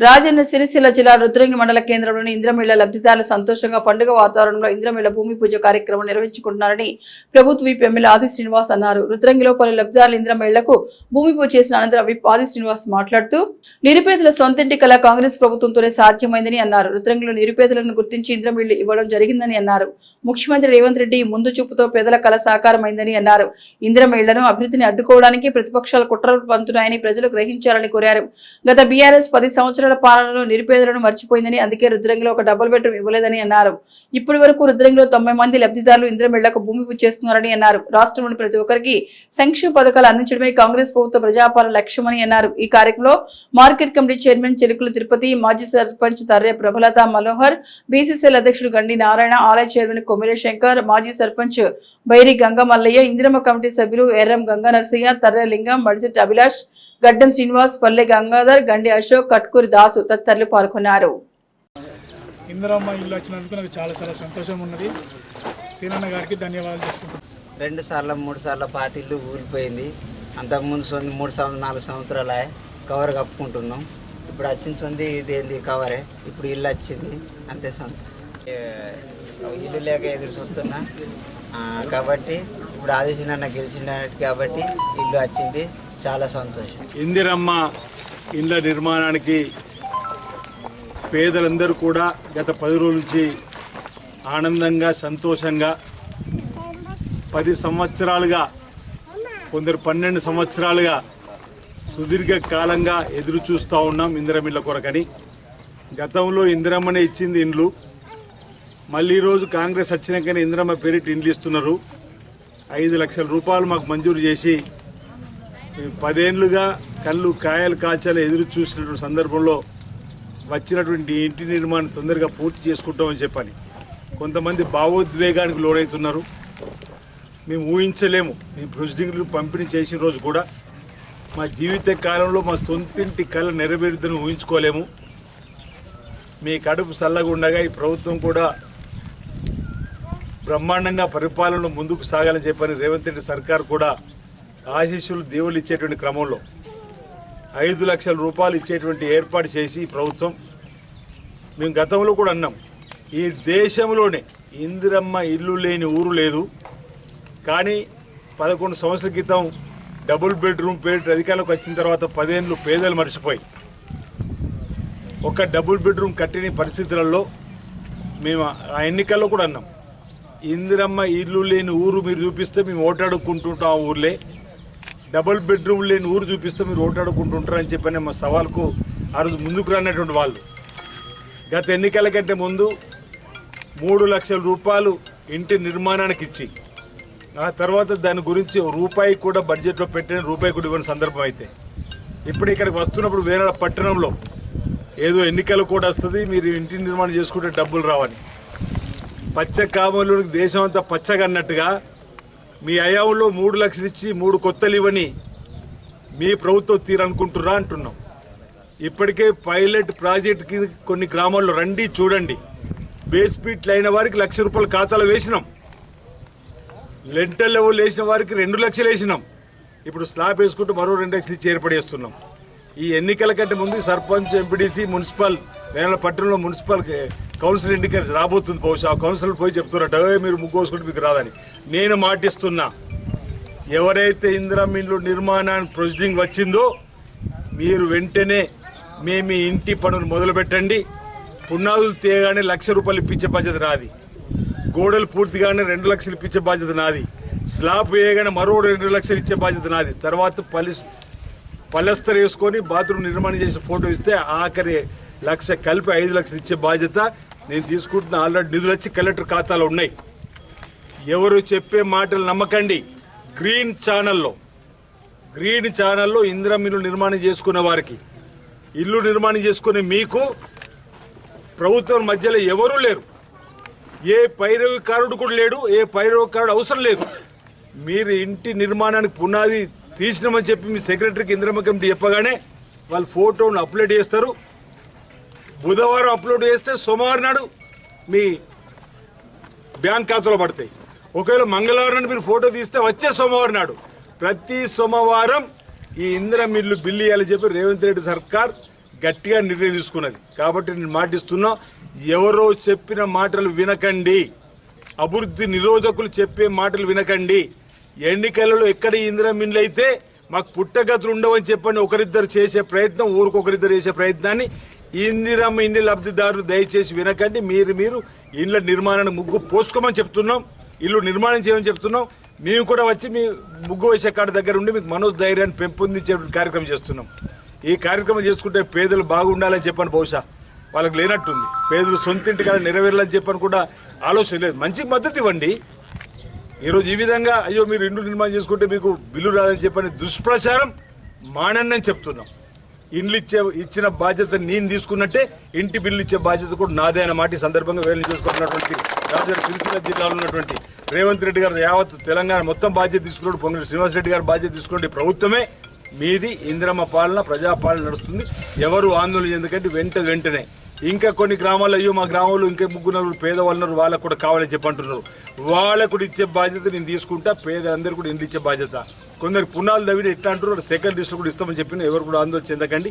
రాజన్న సిరిసిల్ల జిల్లా రుద్రంగి మండల కేంద్రంలోని ఇంద్రమిళ్ల లబ్ధిదారులు సంతోషంగా పండుగ వాతావరణంలో ఇంద్రమిళ్ల భూమి పూజ కార్యక్రమం నిర్వహించుకుంటున్నారని ప్రభుత్వ విప్ ఎమ్మెల్యే ఆది శ్రీనివాస్ అన్నారు. రుద్రంగిలో పలు లబ్ధిదారులు ఇంద్రమిళ్లకు భూమి పూజ చేసిన అనంతరం విప్ ఆది శ్రీనివాస్ మాట్లాడుతూ నిరుపేదల సొంతింటి కళ కాంగ్రెస్ ప్రభుత్వంతోనే సాధ్యమైందని అన్నారు. రుద్రంగిలో నిరుపేదలను గుర్తించి ఇంద్రమిళ్లు ఇవ్వడం జరిగిందని అన్నారు. ముఖ్యమంత్రి రేవంత్ రెడ్డి ముందు చూపుతో పేదల కళ సాకారమైందని అన్నారు. ఇంద్రమిళ్లను అభివృద్ధిని అడ్డుకోవడానికి ప్రతిపక్షాలు కుట్రలు పంతున్నాయని ప్రజలు గ్రహించాలని కోరారు. గత బీఆర్ఎస్ 10 సంవత్సరాల పాలనలో నిరుపేదలను మర్చిపోయిందని, అందుకే రుద్రంగిలో ఒక డబుల్ బెడ్రూమ్ ఇవ్వలేదని అన్నారు. ఇప్పటి వరకు రుద్రంగిలో 90 మంది లబ్ధిదారులు ఇంద్రమిళ్లకు భూమి పూజ చేస్తున్నారని అన్నారు. రాష్ట్రంలోని ప్రతి ఒక్కరికి సంక్షేమ పథకాలు అందించడమే కాంగ్రెస్ ప్రభుత్వ ప్రజాపాలన లక్ష్యమని అన్నారు. ఈ కార్యక్రమంలో market committee chairman Chelukula Tirupati, మాజీ సర్పంచ్ తర్రె ప్రభలత మనోహర్, బీసీసీఎల్ అధ్యక్షుడు గండి నారాయణ, ఆలయ చైర్మన్ కొమిరే శంకర్, మాజీ సర్పంచ్ బైరి గంగమల్లయ్య, ఇంద్రమ్మ కమిటీ సభ్యులు ఎర్రం గంగా నరసయ్య, తర్రె లింగం, మడిశెట్టి అభిలాష్, గడ్డం శ్రీనివాస్, పల్లె గంగాధర్, గండి అశోక్, కట్కూరి దాసు తదితరులు పాల్గొన్నారు. ఇందిరమ్మ ఇల్లు వచ్చినందుకు నాకు చాలా సంతోషం ఉన్నది. సీనన్న గారికి ధన్యవాదాలు చెప్పుకుంటున్నాను. 2 సార్లు 3 సార్లు పాత ఇల్లు ఊరిపోయింది. అంతకుముందు 3 సంవత్సరాలు 4 సంవత్సరాలు కవర్ కప్పుకుంటున్నాం. ఇప్పుడు వచ్చింది ఇదేంది కవరే, ఇప్పుడు ఇల్లు వచ్చింది, అంతే సంతోషం. ఇల్లు లేక ఎదురు చూస్తున్నా కాబట్టి ఇప్పుడు ఆదేశిన గెలిచినట్టు కాబట్టి ఇల్లు వచ్చింది, చాలా సంతోషం. ఇందిరమ్మ ఇండ్ల నిర్మాణానికి పేదలందరూ కూడా గత 10 రోజుల నుంచి ఆనందంగా సంతోషంగా 10 సంవత్సరాలుగా, కొందరు 12 సంవత్సరాలుగా సుదీర్ఘ కాలంగా ఎదురు చూస్తూ ఉన్నాం ఇందిరమ్మ కొరకని. గతంలో ఇందిరమ్మనే ఇచ్చింది ఇండ్లు, మళ్ళీ ఈరోజు కాంగ్రెస్ వచ్చినాకనే ఇందిరమ్మ పేరిట ఇండ్లు ఇస్తున్నారు. 5 లక్షల రూపాయలు మాకు మంజూరు చేసి 10 ఏళ్ళుగా కళ్ళు కాయలు కాచాలు ఎదురు చూసినటువంటి సందర్భంలో వచ్చినటువంటి ఇంటి నిర్మాణం తొందరగా పూర్తి చేసుకుంటామని చెప్పని కొంతమంది భావోద్వేగానికి లోనవుతున్నారు. మేము ఊహించలేము. మేము ప్రొసీడింగ్లు పంపిణీ చేసిన రోజు కూడా మా జీవిత కాలంలో మా సొంతింటి కళ నెరవేరుతుందని ఊహించుకోలేము. మీ కడుపు చల్లగా ఉండగా ఈ ప్రభుత్వం కూడా బ్రహ్మాండంగా పరిపాలనలో ముందుకు సాగాలని చెప్పని రేవంత్ రెడ్డి సర్కార్ కూడా ఆశీస్సులు దేవుళ్ళు ఇచ్చేటువంటి క్రమంలో 5 లక్షల రూపాయలు ఇచ్చేటువంటి ఏర్పాటు చేసి ప్రభుత్వం, మేము గతంలో కూడా అన్నాం, ఈ దేశంలోనే ఇందిరమ్మ ఇల్లు లేని ఊరు లేదు. కానీ 11 సంవత్సరాల క్రితం డబుల్ బెడ్రూమ్ పేరు అధికారంలోకి వచ్చిన తర్వాత 10 ఏళ్ళు పేదలు మర్చిపోయి ఒక డబుల్ బెడ్రూమ్ కట్టిన పరిస్థితులలో మేము ఆ ఎన్నికల్లో కూడా అన్నాం, ఇందిరమ్మ ఇల్లు లేని ఊరు మీరు చూపిస్తే మేము ఓటాడుకుంటుంటాం, ఆ ఊర్లే డబుల్ బెడ్రూమ్ లేని ఊరు చూపిస్తే మీరు ఓటాడుకుంటుంటారని చెప్పని మా సవాల్కు ఆ రోజు ముందుకు రానటువంటి వాళ్ళు గత ఎన్నికల కంటే ముందు 3 లక్షల రూపాయలు ఇంటి నిర్మాణానికి ఇచ్చి ఆ తర్వాత దాని గురించి రూపాయి కూడా బడ్జెట్లో పెట్టిన రూపాయి కూడా ఇవ్వని సందర్భం అయితే ఇప్పుడు ఇక్కడికి వస్తున్నప్పుడు వేరే పట్టణంలో ఏదో ఎన్నికలు కూడా వస్తుంది, మీరు ఇంటి నిర్మాణం చేసుకుంటే డబ్బులు రావని పచ్చ కామలోనికి దేశం అంతా పచ్చగా అన్నట్టుగా మీ అయావులో 3 లక్షలు ఇచ్చి 3 కొత్తలు ఇవ్వని మీ ప్రభుత్వం తీరనుకుంటురా అంటున్నాం. ఇప్పటికే పైలట్ ప్రాజెక్ట్కి కొన్ని గ్రామాల్లో రండి చూడండి, బేస్ ఫీట్లు అయిన వారికి 1 లక్ష రూపాయలు ఖాతాలో వేసినాం, లెంటల్ లెవెల్ వేసిన వారికి 2 లక్షలు వేసినాం. ఇప్పుడు స్లాబ్ వేసుకుంటూ మరో 2 లక్షలు ఇచ్చి ఏర్పడేస్తున్నాం. ఈ ఎన్నికల కంటే ముందు సర్పంచ్, ఎంపీడీసీ, మున్సిపల్ వేల పట్టణంలో మున్సిపల్ కౌన్సిల్ ఎన్నికలు రాబోతుంది. బహుశా ఆ కౌన్సిల్ పోయి చెప్తున్నట్టు మీరు ముగ్గు వేసుకుంటే మీకు రాదని. నేను మాటిస్తున్నా, ఎవరైతే ఇందిరమ్మ ఇండ్లు నిర్మాణానికి ప్రొసీడింగ్ వచ్చిందో మీరు వెంటనే మీ ఇంటి పనులు మొదలు పెట్టండి. పునాదులు తీయగానే 1 లక్ష రూపాయలు ఇప్పించే బాధ్యత నాది, గోడలు పూర్తిగానే 2 లక్షలు ఇప్పించే బాధ్యత నాది, స్లాబ్ వేయగానే మరో 2 లక్షలు ఇచ్చే బాధ్యత నాది, తర్వాత పలస్తర్ వేసుకొని బాత్రూమ్ నిర్మాణం చేసి ఫోటో ఇస్తే ఆఖరి 1 లక్ష కలిపి 5 లక్షలు ఇచ్చే బాధ్యత నేను తీసుకుంటున్న. ఆల్రెడీ నిధులు వచ్చి కలెక్టర్ ఖాతాలో ఉన్నాయి. ఎవరు చెప్పే మాటలు నమ్మకండి. గ్రీన్ ఛానల్లో ఇందిరమ్మ ఇల్లు నిర్మాణం చేసుకునే వారికి, ఇల్లు నిర్మాణం చేసుకునే మీకు ప్రభుత్వం మధ్యలో ఎవరూ లేరు. ఏ పైరవికారుడు కూడా లేడు, ఏ పైరవికారుడు అవసరం లేదు. మీరు ఇంటి నిర్మాణానికి పునాది తీసినామని చెప్పి మీ సెక్రటరీకి ఇందిరమ్మ కమిటీ చెప్పగానే వాళ్ళు ఫోటోను అప్లోడ్ చేస్తారు. బుధవారం అప్లోడ్ చేస్తే సోమవారం నాడు మీ బ్యాంక్ ఖాతాలో పడతాయి. ఒకవేళ మంగళవారం నాడు మీరు ఫోటో తీస్తే వచ్చే సోమవారం నాడు ప్రతి సోమవారం ఈ ఇందిరమ్మ ఇల్లు బిల్లు ఇవ్వాలని చెప్పి రేవంత్ రెడ్డి సర్కార్ గట్టిగా నిర్ణయం తీసుకున్నది. కాబట్టి నేను మాటిస్తున్నా, ఎవరో చెప్పిన మాటలు వినకండి, అభివృద్ధి నిరోధకులు చెప్పే మాటలు వినకండి. ఎన్నికలలో ఎక్కడ ఇందిరా మిన్లు అయితే మాకు పుట్టగతులు ఉండవని చెప్పండి. ఒకరిద్దరు చేసే ప్రయత్నం, ఊరికొకరిద్దరు చేసే ప్రయత్నాన్ని ఇందిరమ్మ ఇండ్ల లబ్ధిదారులు దయచేసి వినకండి. మీరు ఇండ్ల నిర్మాణానికి ముగ్గు పోసుకోమని చెప్తున్నాం, ఇల్లు నిర్మాణం చేయమని చెప్తున్నాం. మేము కూడా వచ్చి మీ ముగ్గు వేసే కాడ దగ్గర ఉండి మీకు మనోధైర్యాన్ని పెంపొందించే కార్యక్రమం చేస్తున్నాం. ఈ కార్యక్రమం చేసుకుంటే పేదలు బాగుండాలని చెప్పని బహుశా వాళ్ళకి లేనట్టుంది. పేదలు సొంతింటి కాడ నెరవేరాలని చెప్పని కూడా ఆలోచన లేదు. మంచి మద్దతు ఇవ్వండి. ఈరోజు ఈ విధంగా అయ్యో మీరు ఇండ్లు నిర్మాణం చేసుకుంటే మీకు బిల్లు రాదని చెప్పని దుష్ప్రచారం మానని చెప్తున్నాం. ఇండ్లు ఇచ్చిన బాధ్యత నేను తీసుకున్నట్టే ఇంటి బిల్లు ఇచ్చే బాధ్యత కూడా నాదే అన్నమాట ఈ సందర్భంగా వేలు చేసుకుంటున్నటువంటి రాజధాని సిరిసిల్ల జిల్లాలో ఉన్నటువంటి రేవంత్ రెడ్డి గారు యావత్ తెలంగాణ మొత్తం బాధ్యత తీసుకున్నాడు. పొంగులేటి శ్రీనివాసరెడ్డి గారు బాధ్యత తీసుకున్న ప్రభుత్వమే మీది. ఇందిరమ్మ పాలన, ప్రజాపాలన నడుస్తుంది. ఎవరు ఆందోళన ఎందుకంటే వెంటనే ఇంకా కొన్ని గ్రామాల్లో అయ్యో మా గ్రామంలో ఇంకా 3-4 పేదవాళ్ళు వాళ్ళకు కూడా కావాలని చెప్పంటున్నారు. వాళ్ళకు కూడా ఇచ్చే బాధ్యత నేను తీసుకుంటా. పేదలందరూ కూడా ఇండ్లు ఇచ్చే బాధ్యత. కొందరు పునాలు తవ్విన ఎట్లా అంటారు, సెకండ్ లిస్టులు కూడా ఇస్తామని చెప్పిన ఎవరు కూడా ఆందోళన చెందకండి.